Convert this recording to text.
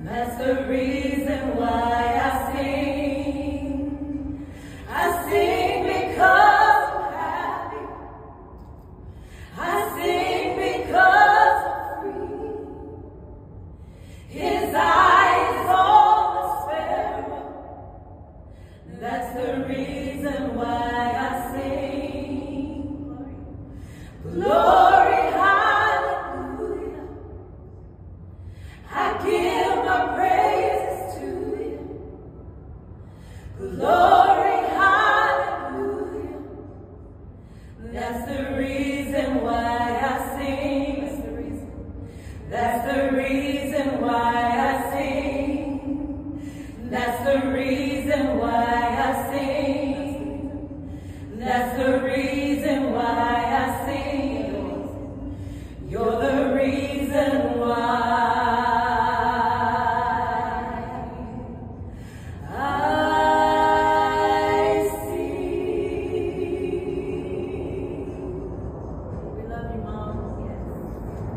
That's the reason why I sing. I sing because I'm happy. I sing because I'm free. His eye is on the sparrow. That's the reason why I sing. Glory, hallelujah. I give my praises to you. Glory, hallelujah. That's the reason why I sing. That's the reason. That's the reason why I sing. That's the reason.